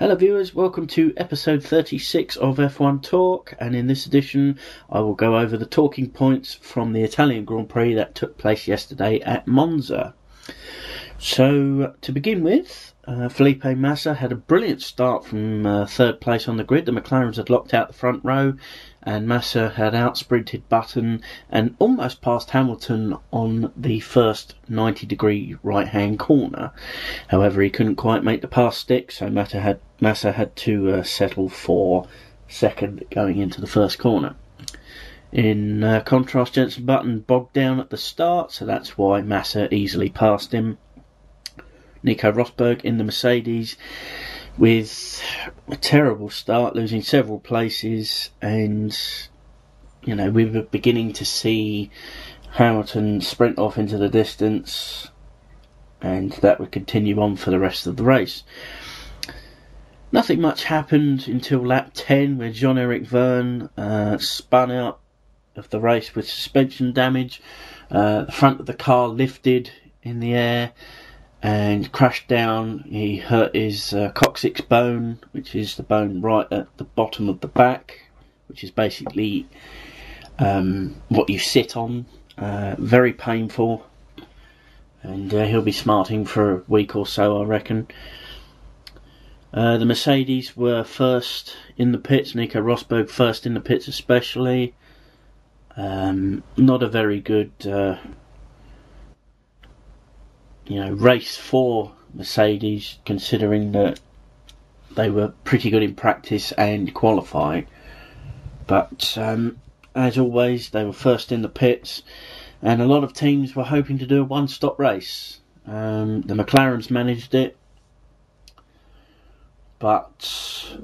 Hello viewers, welcome to episode 36 of F1 Talk, and in this edition I will go over the talking points from the Italian Grand Prix that took place yesterday at Monza. So to begin with, Felipe Massa had a brilliant start from third place on the grid. The McLarens had locked out the front row and Massa had out-sprinted Button and almost passed Hamilton on the first 90-degree right-hand corner. However, he couldn't quite make the pass stick, so Massa had to settle for second going into the first corner. In contrast, Jenson Button bogged down at the start, so that's why Massa easily passed him. Nico Rosberg in the Mercedes with a terrible start, losing several places, and we were beginning to see Hamilton sprint off into the distance, and that would continue on for the rest of the race. Nothing much happened until lap 10, where Jean-Eric Vergne spun out of the race with suspension damage. The front of the car lifted in the air and crashed down. He hurt his coccyx bone, which is the bone right at the bottom of the back, which is basically what you sit on. Very painful, and he'll be smarting for a week or so, I reckon. The Mercedes were first in the pits, Nico Rosberg first in the pits especially. Not a very good race for Mercedes, considering that they were pretty good in practice and qualifying. But as always, they were first in the pits, and a lot of teams were hoping to do a one-stop race. The McLarens managed it, but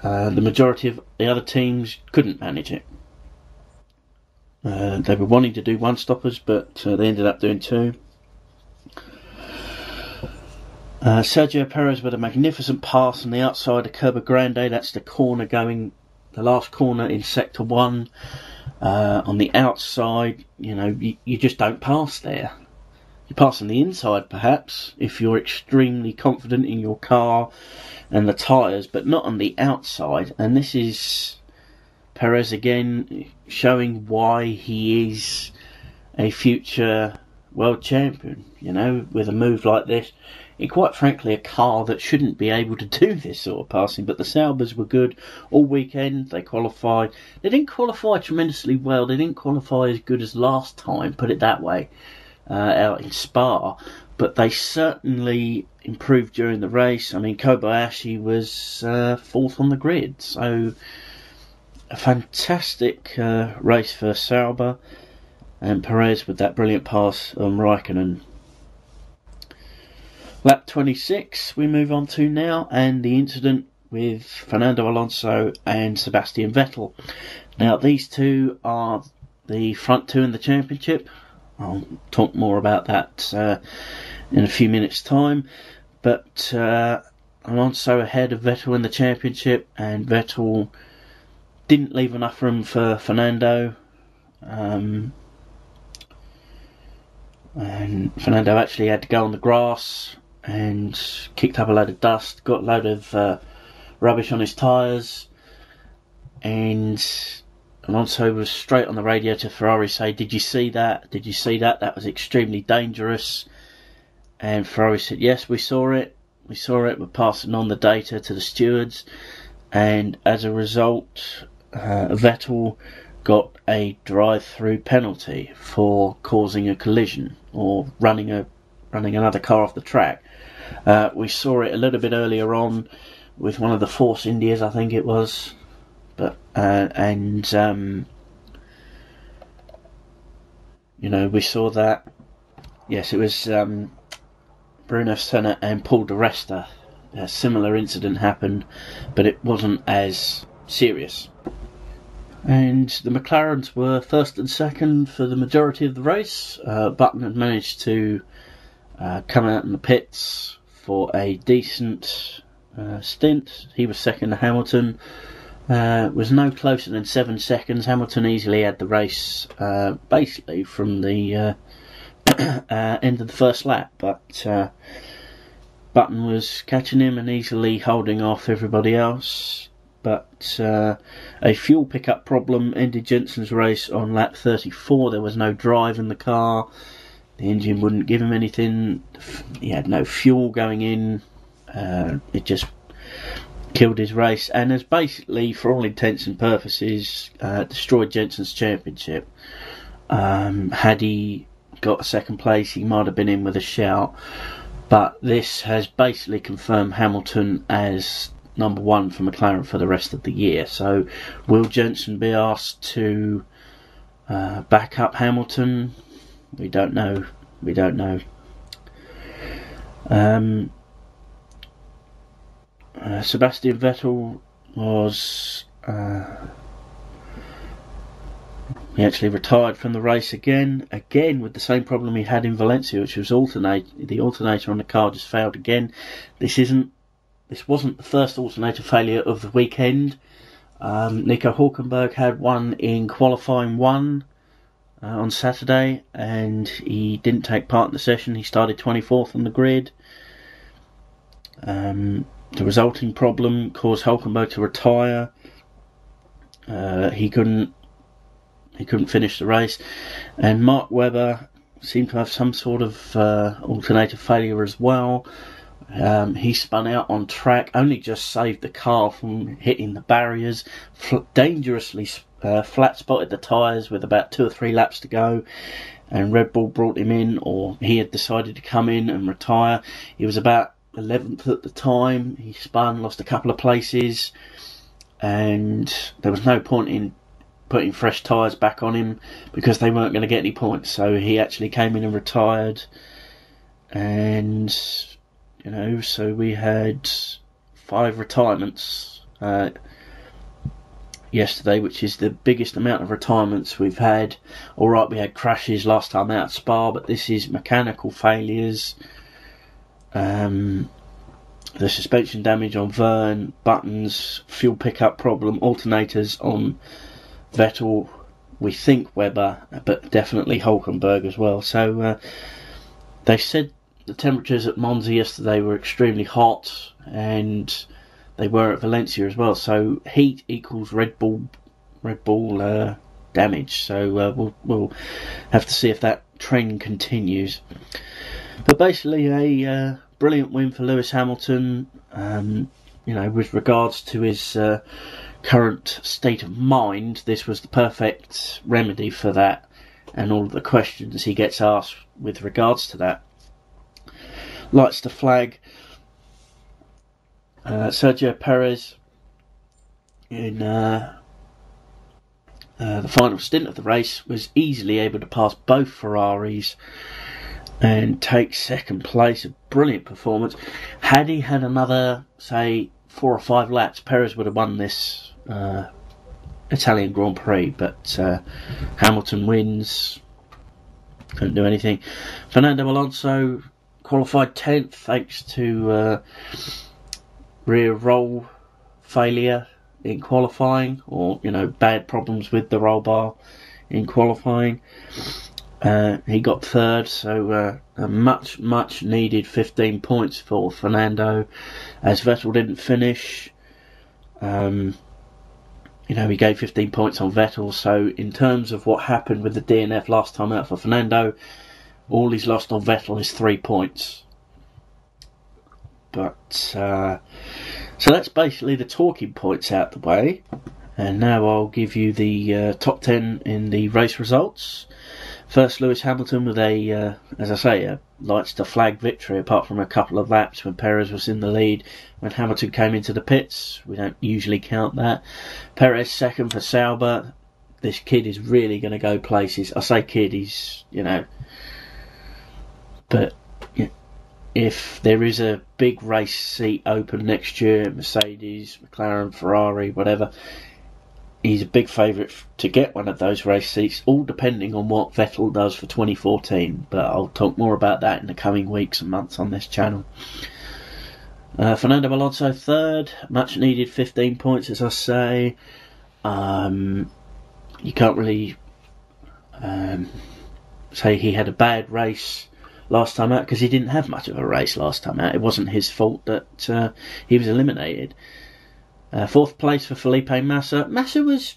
the majority of the other teams couldn't manage it. They were wanting to do one-stoppers, but they ended up doing two. Sergio Perez with a magnificent pass on the outside of Curva Grande. That's the last corner in Sector 1. On the outside, you just don't pass there. You pass on the inside perhaps, if you're extremely confident in your car and the tyres, but not on the outside. And this is Perez again showing why he is a future world champion, with a move like this. And quite frankly, a car that shouldn't be able to do this sort of passing, but the Saubers were good all weekend. They qualified. They didn't qualify tremendously well. They didn't qualify as good as last time, put it that way, out in Spa. But they certainly improved during the race. I mean, Kobayashi was fourth on the grid, so a fantastic race for Sauber, and Perez with that brilliant pass on Raikkonen. Lap 26 we move on to now, and the incident with Fernando Alonso and Sebastian Vettel. Now these two are the front two in the championship. I'll talk more about that in a few minutes time, but Alonso ahead of Vettel in the championship, and Vettel didn't leave enough room for Fernando, and Fernando actually had to go on the grass and kicked up a load of dust, got a load of rubbish on his tyres, and Alonso was straight on the radio to Ferrari, say, "Did you see that? Did you see that? That was extremely dangerous." And Ferrari said, "Yes, we saw it. We're passing on the data to the stewards." And as a result, Vettel got a drive-through penalty for causing a collision or running another car off the track. We saw it a little bit earlier on with one of the Force Indias, I think it was, but we saw that. Yes, it was Bruno Senna and Paul di Resta. A similar incident happened, but it wasn't as serious. And the McLarens were first and second for the majority of the race. Button had managed to come out in the pits for a decent stint. He was second to Hamilton. Was no closer than 7 seconds. Hamilton easily had the race basically from the end of the first lap, but Button was catching him and easily holding off everybody else. But a fuel pickup problem ended Jensen's race on lap 34. There was no drive in the car. The engine wouldn't give him anything. He had no fuel going in. It just killed his race and has basically, for all intents and purposes, destroyed Jensen's championship. Had he got a second place, he might have been in with a shout. But this has basically confirmed Hamilton as number one for McLaren for the rest of the year. So will Jensen be asked to back up Hamilton? We don't know. Sebastian Vettel was he actually retired from the race again with the same problem he had in Valencia, which was the alternator on the car just failed again. This wasn't the first alternator failure of the weekend. Nico Hülkenberg had one in qualifying 1 on Saturday, and he didn't take part in the session. He started 24th on the grid. The resulting problem caused Hülkenberg to retire. He couldn't finish the race, and Mark Webber seemed to have some sort of alternator failure as well. He spun out on track, only just saved the car from hitting the barriers, dangerously flat spotted the tyres with about 2 or 3 laps to go, and Red Bull brought him in, or he had decided to come in and retire. He was about 11th at the time. He spun, lost a couple of places, and there was no point in putting fresh tyres back on him because they weren't going to get any points. So he actually came in and retired, and so we had 5 retirements yesterday, which is the biggest amount of retirements we've had. Alright, we had crashes last time out at Spa, but this is mechanical failures. The suspension damage on Verne, Buttons, fuel pickup problem, alternators on Vettel, we think Webber, but definitely Hülkenberg as well. So they said the temperatures at Monza yesterday were extremely hot, and they were at Valencia as well. So heat equals Red Bull damage. So we'll have to see if that trend continues. But basically, a brilliant win for Lewis Hamilton. With regards to his current state of mind, this was the perfect remedy for that, and all of the questions he gets asked with regards to that. Lights to flag Sergio Perez in the final stint of the race was easily able to pass both Ferraris and take second place. A brilliant performance. Had he had another, say, 4 or 5 laps, Perez would have won this Italian Grand Prix, but Hamilton wins. Couldn't do anything. Fernando Alonso qualified 10th thanks to rear roll failure in qualifying, or bad problems with the roll bar in qualifying. He got 3rd, so a much needed 15 points for Fernando, as Vettel didn't finish. He gave 15 points on Vettel, so in terms of what happened with the DNF last time out for Fernando, all he's lost on Vettel is 3 points. But so that's basically the talking points out the way, and now I'll give you the top 10 in the race results. First, Lewis Hamilton with a lights to flag victory, apart from a couple of laps when Perez was in the lead. When Hamilton came into the pits, we don't usually count that. Perez second for Sauber. This kid is really going to go places. I say kid, he's, but if there is a big race seat open next year, Mercedes, McLaren, Ferrari, whatever, he's a big favourite to get one of those race seats, all depending on what Vettel does for 2014. But I'll talk more about that in the coming weeks and months on this channel. Fernando Alonso 3rd, much needed 15 points, as I say. You can't really say he had a bad race last time out because he didn't have much of a race last time out. It wasn't his fault that he was eliminated. 4th place for Felipe Massa. Massa was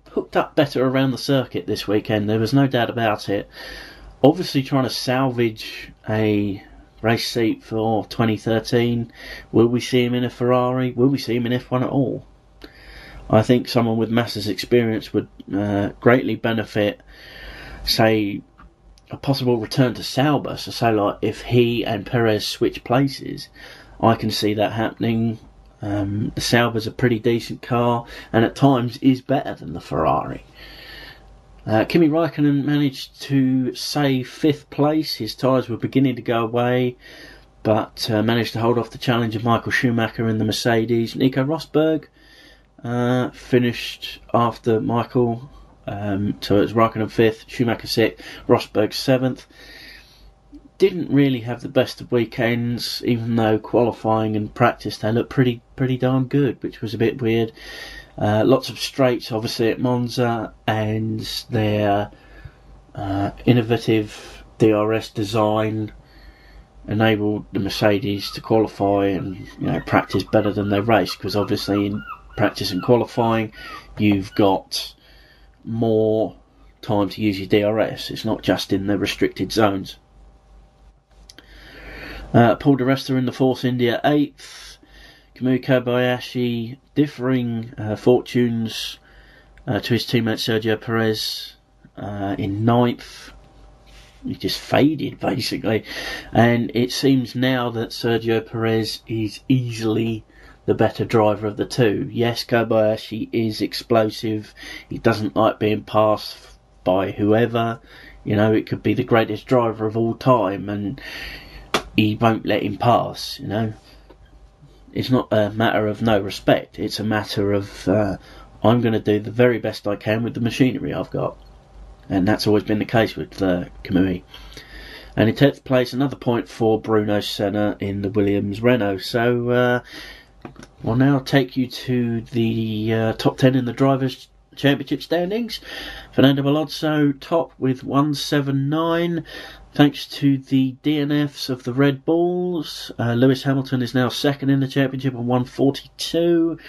hooked up better around the circuit this weekend. There was no doubt about it. Obviously trying to salvage a race seat for 2013. Will we see him in a Ferrari? Will we see him in F1 at all? I think someone with Massa's experience would greatly benefit, say, a possible return to Sauber. So say like if he and Perez switch places, I can see that happening. The Sauber's a pretty decent car and at times is better than the Ferrari. Kimi Räikkönen managed to save 5th place. His tyres were beginning to go away, but managed to hold off the challenge of Michael Schumacher in the Mercedes. Nico Rosberg finished after Michael, so it was Räikkönen 5th, Schumacher 6th, Rosberg 7th. Didn't really have the best of weekends, even though qualifying and practice they looked pretty darn good, which was a bit weird. Lots of straights obviously at Monza, and their innovative DRS design enabled the Mercedes to qualify and practice better than their race, because obviously in practice and qualifying you've got more time to use your DRS. It's not just in the restricted zones. Paul di Resta in the Force India 8th. Kamui Kobayashi differing fortunes to his teammate Sergio Perez in 9th. He just faded basically, and it seems now that Sergio Perez is easily the better driver of the two. Yes, Kobayashi is explosive. He doesn't like being passed by whoever. It could be the greatest driver of all time and he won't let him pass. It's not a matter of no respect. It's a matter of I'm going to do the very best I can with the machinery I've got, and that's always been the case with Kamui. And in 10th place, another point for Bruno Senna in the Williams Renault. So we'll now take you to the top 10 in the Drivers' Championship standings. Fernando Alonso top with 179. Thanks to the DNFs of the Red Bulls, Lewis Hamilton is now second in the championship on 142.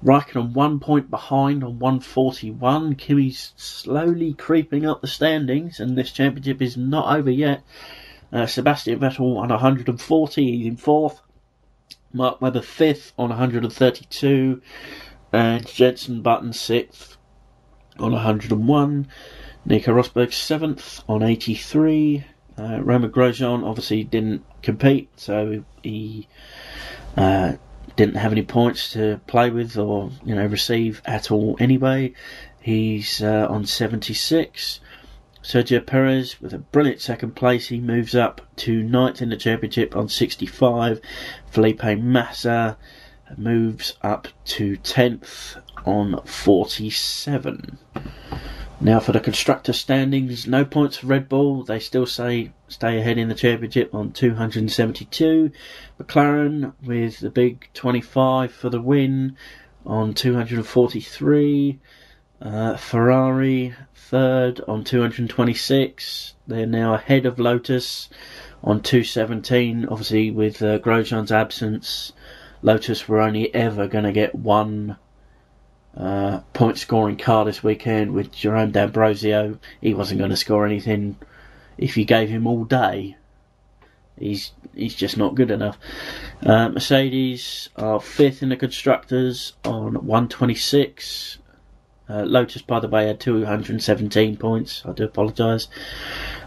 Raikkonen 1 point behind on 141. Kimi's slowly creeping up the standings, and this championship is not over yet. Sebastian Vettel on 140, he's in 4th. Mark Webber 5th on 132. And Jenson Button 6th on 101. Nico Rosberg 7th on 83. Romain Grosjean obviously didn't compete, so he didn't have any points to play with or receive at all anyway. He's on 76. Sergio Perez with a brilliant 2nd place, he moves up to 9th in the championship on 65. Felipe Massa moves up to 10th on 47. Now for the constructor standings, no points for Red Bull. They still stay ahead in the championship on 272. McLaren with the big 25 for the win on 243. Ferrari 3rd on 226. They're now ahead of Lotus on 217. Obviously with Grosjean's absence, Lotus were only ever going to get one point scoring car this weekend with Jerome D'Ambrosio. He wasn't going to score anything if you gave him all day. He's just not good enough. Mercedes are 5th in the constructors on 126. Lotus, by the way, had 217 points. I do apologise.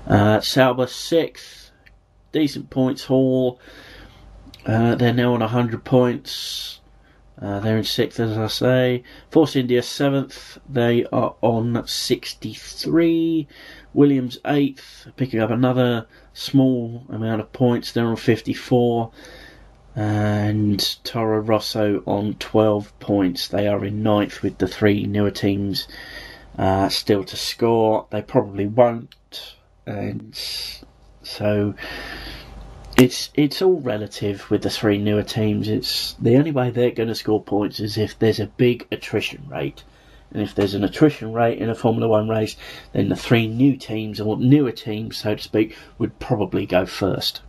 Sauber 6th, decent points haul. They're now on 100 points. They're in 6th, as I say. Force India 7th. They are on 63. Williams 8th, picking up another small amount of points. They're on 54. And Toro Rosso on 12 points. They are in 9th with the 3 newer teams still to score. They probably won't. And so it's all relative with the 3 newer teams. It's the only way they're going to score points is if there's a big attrition rate. and if there's an attrition rate in a Formula 1 race, then the 3 new teams, or newer teams so to speak, would probably go first.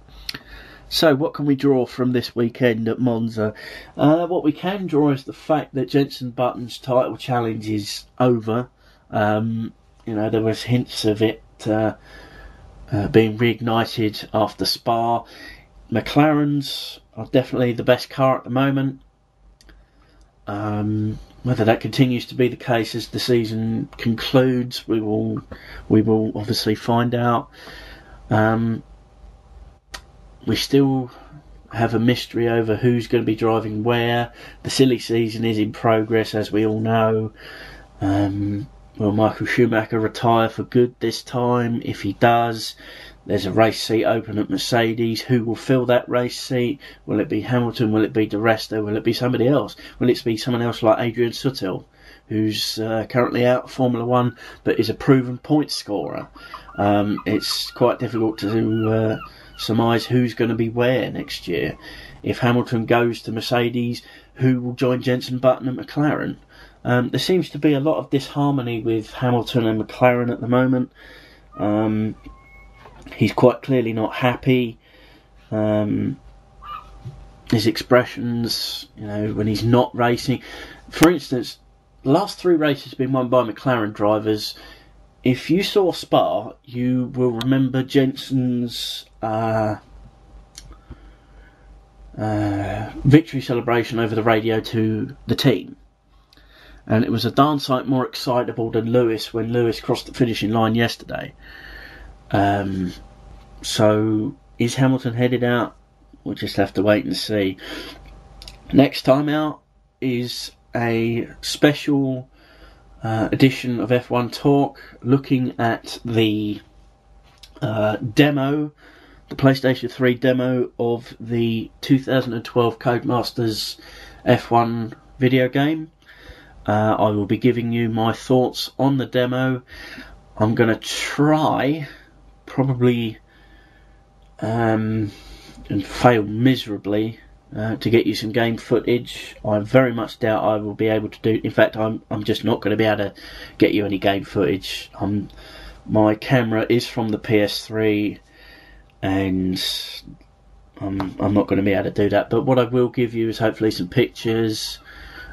So what can we draw from this weekend at Monza? What we can draw is the fact that Jenson Button's title challenge is over. There was hints of it being reignited after Spa. McLaren's are definitely the best car at the moment. Whether that continues to be the case as the season concludes, we will obviously find out. We still have a mystery over who's going to be driving where. The silly season is in progress, as we all know. Will Michael Schumacher retire for good this time? If he does, there's a race seat open at Mercedes. Who will fill that race seat? Will it be Hamilton? Will it be De Resta? Will it be somebody else? Will it be someone else like Adrian Sutil, who's currently out of Formula 1 but is a proven point scorer? It's quite difficult to surmise who's going to be where next year. If Hamilton goes to Mercedes, who will join Jenson Button at McLaren? There seems to be a lot of disharmony with Hamilton and McLaren at the moment. He's quite clearly not happy. His expressions, when he's not racing. For instance, the last 3 races have been won by McLaren drivers. If you saw Spa, you will remember Jenson's victory celebration over the radio to the team. And it was a darn sight more excitable than Lewis when Lewis crossed the finishing line yesterday. So is Hamilton headed out? We'll just have to wait and see. Next time out is a special edition of F1 Talk, looking at the demo, the PlayStation 3 demo of the 2012 Codemasters F1 video game. I will be giving you my thoughts on the demo. I'm going to try, probably, and fail miserably, to get you some game footage. I very much doubt I will be able to do. In fact, I'm just not going to be able to get you any game footage. My camera is from the PS3, and I'm not going to be able to do that. But what I will give you is hopefully some pictures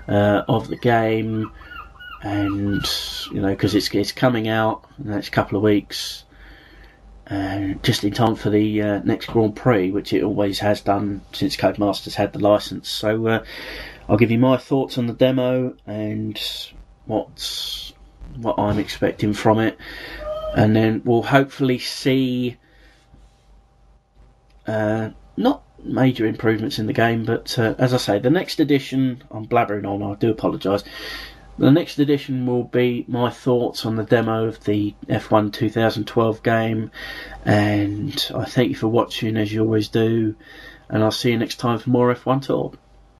of the game, and because it's coming out in the next couple of weeks, just in time for the next Grand Prix, which it always has done since Codemasters had the license. So I'll give you my thoughts on the demo and what I'm expecting from it, and then we'll hopefully see not major improvements in the game, but as I say, the next edition, I'm blabbering on, I do apologise. The next edition will be my thoughts on the demo of the F1 2012 game, and I thank you for watching as you always do, and I'll see you next time for more F1 Talk.